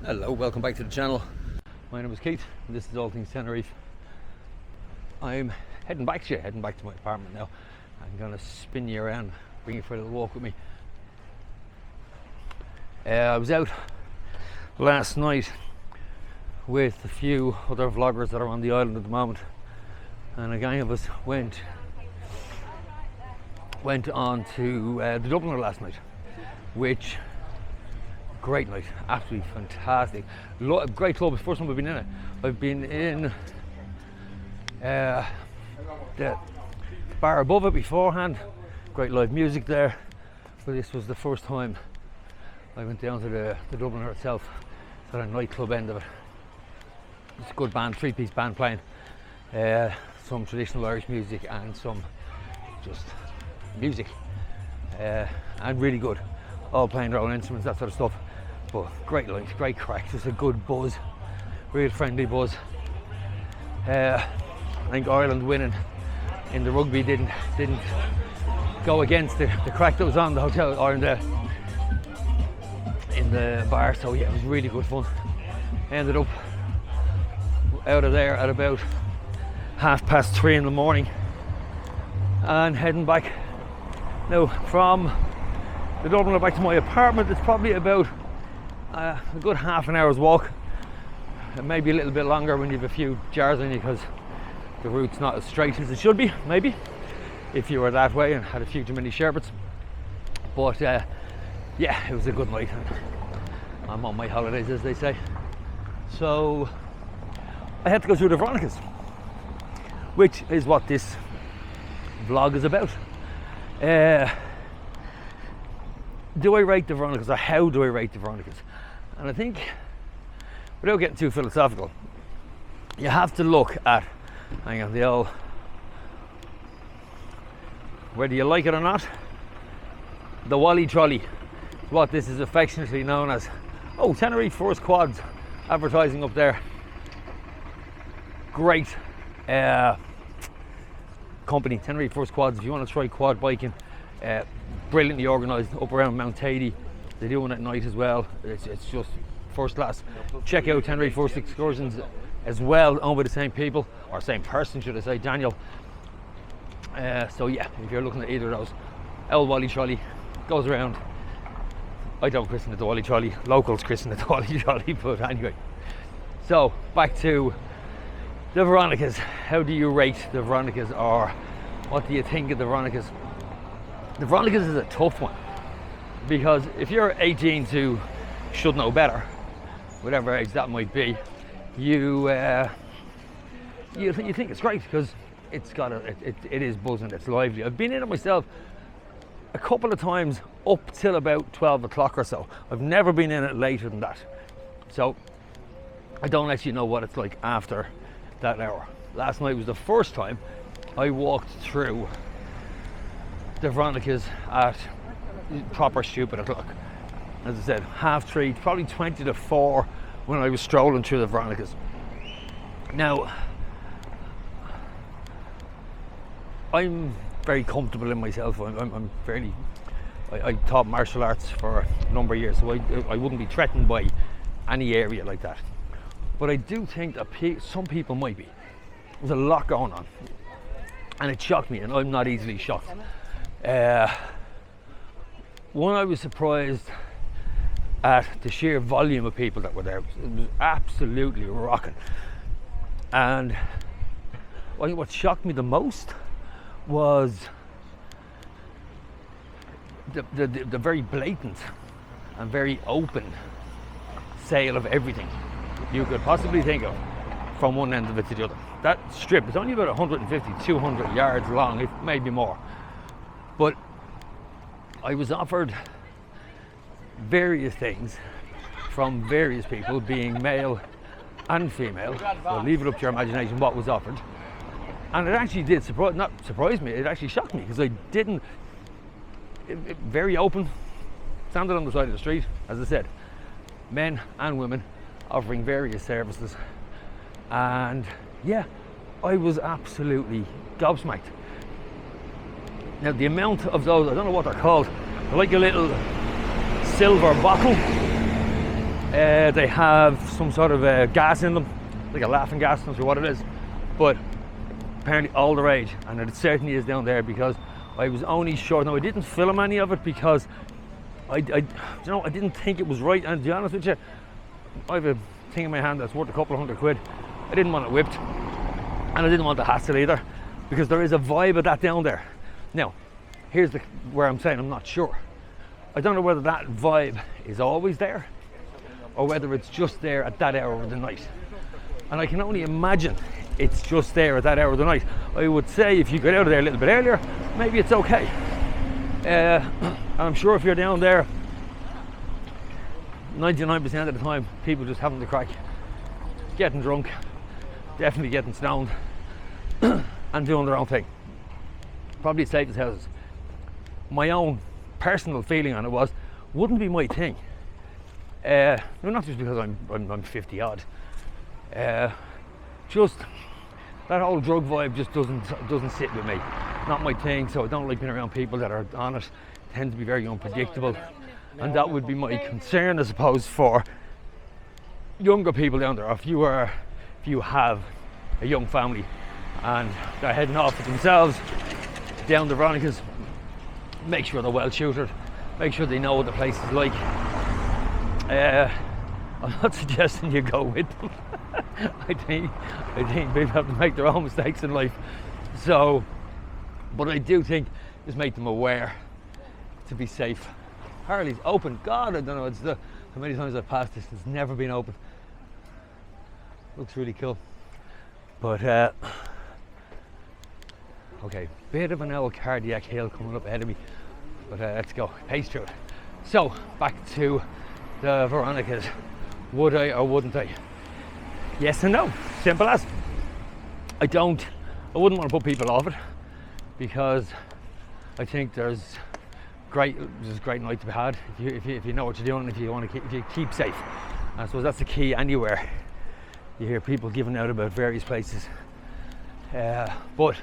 Hello, welcome back to the channel. My name is Keith and this is All Things Tenerife. I'm heading back to my apartment now. I'm going to spin you around, bring you for a little walk with me. I was out last night with a few other vloggers that are on the island at the moment, and a gang of us went on to the Dubliner last night, which great night, absolutely fantastic. Great club, it's the first time I've been in it. I've been in the bar above it beforehand, great live music there, but this was the first time I went down to the Dubliner itself, to the nightclub end of it. It's a good band, three-piece band playing, some traditional Irish music and some just music, and really good, all playing their own instruments, that sort of stuff. But great light, great crack, just a good buzz, real friendly buzz. I think Ireland winning in the rugby didn't go against the crack that was on the hotel or in the bar, so yeah, it was really good fun. Ended up out of there at about 3:30 in the morning and heading back now from the Dubliner back to my apartment. It's probably about a good half an hour's walk, maybe a little bit longer when you have a few jars on you, because the route's not as straight as it should be, maybe, if you were that way and had a few too many sherbets. But yeah, it was a good night, and I'm on my holidays, as they say. So I had to go through the Veronica'S, which is what this vlog is about. Do I rate the Veronica'S, or how do I rate the Veronica'S? And I think, without getting too philosophical, you have to look at, whether you like it or not, the Wally Trolley, what this is affectionately known as. Oh, Tenerife First Quads advertising up there. Great company, Tenerife First Quads. If you want to try quad biking, brilliantly organised up around Mount Tady. They do one at night as well. It's just first class. Check out Tenerife First Excursions as well, owned by the same people, or same person should I say, Daniel. So yeah, if you're looking at either of those, old Wally Trolley goes around. I don't christen it the Wally Trolley, locals christen it the Wally Trolley, but anyway. So back to the Veronica'S. How do you rate the Veronica'S, or what do you think of the Veronica'S? The Veronica'S is a tough one, because if you're 18 to should know better, whatever age that might be, you think it's great because it's got it is buzzing, it's lively. I've been in it myself a couple of times up till about 12 o'clock or so. I've never been in it later than that, so I don't actually know what it's like after that hour. Last night was the first time I walked through the Veronica'S at proper stupid o'clock. As I said, 3:30, probably 20 to 4 when I was strolling through the Veronica'S. Now, I'm very comfortable in myself. I'm fairly, I taught martial arts for a number of years, so I wouldn't be threatened by any area like that. But I do think that some people might be. There's a lot going on, and it shocked me, and I'm not easily shocked. One, I was surprised at the sheer volume of people that were there. It was absolutely rocking. And I think what shocked me the most was the very blatant and very open sale of everything you could possibly think of from one end of it to the other. That strip is only about 150, 200 yards long, if maybe more. But I was offered various things from various people, being male and female. So leave it up to your imagination what was offered. And it actually did not surprise me, it actually shocked me, because I didn't. Very open, standing on the side of the street, as I said, men and women offering various services. And yeah, I was absolutely gobsmacked. Now the amount of those, I don't know what they're called, they're like a little silver bottle They have some sort of gas in them, like a laughing gas, not sure what it is, but apparently all the rage, and it certainly is down there, because I was only short. Now I didn't film any of it because I didn't think it was right, and to be honest with you, I have a thing in my hand that's worth a couple of £100. I didn't want it whipped, and I didn't want the hassle either, because there is a vibe of that down there. Now, here's where I'm saying I'm not sure. I don't know whether that vibe is always there, or whether it's just there at that hour of the night. And I can only imagine it's just there at that hour of the night. I would say if you get out of there a little bit earlier, maybe it's okay. And I'm sure if you're down there, 99% of the time, people just having the crack, getting drunk, definitely getting stoned, and doing their own thing. Probably safe as houses. My own personal feeling on it wouldn't be my thing. Not just because I'm 50 odd. Just that whole drug vibe just doesn't sit with me. Not my thing. So I don't like being around people that are on it. Tend to be very unpredictable, and that would be my concern, I suppose, for younger people down there. If you have a young family and they're heading off with themselves down the Veronica'S, make sure they're well tutored, make sure they know what the place is like. I'm not suggesting you go with them. I think people have to make their own mistakes in life. So, but I do think just make them aware to be safe. Harley's open. God, I don't know. How many times I've passed this? It's never been open. Looks really cool. But okay, bit of an old cardiac hill coming up ahead of me. But let's go. Pace through it. So back to the Veronica'S. Would I or wouldn't I? Yes and no. Simple as. I wouldn't want to put people off it, because I think there's great night to be had if you know what you're doing, if you keep safe. I suppose that's the key anywhere. You hear people giving out about various places, but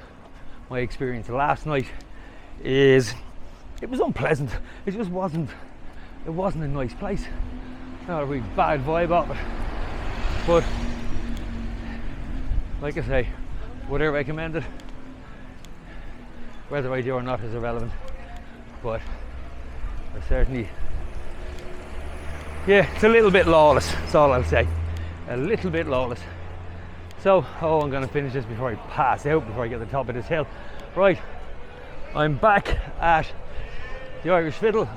my experience last night is it was unpleasant. It just wasn't. It wasn't a nice place. Not a really bad vibe of it. But like I say, would I recommend it? Whether I do or not is irrelevant. But I certainly, yeah, it's a little bit lawless. That's all I'll say. A little bit lawless. So, I'm going to finish this before I pass out, before I get to the top of this hill. Right, I'm back at the Irish Fiddler.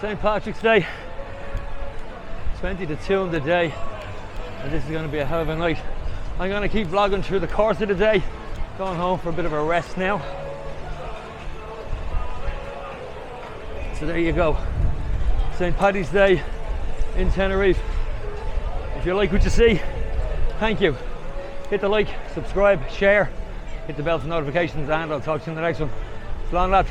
'St. Patrick's Day. 20 to 2 in the day, and this is going to be a hell of a night. I'm going to keep vlogging through the course of the day. Going home for a bit of a rest now. So there you go. St. Paddy's Day in Tenerife. If you like what you see, thank you. Hit the like, subscribe, share, hit the bell for notifications, and I'll talk to you in the next one. So long, lads.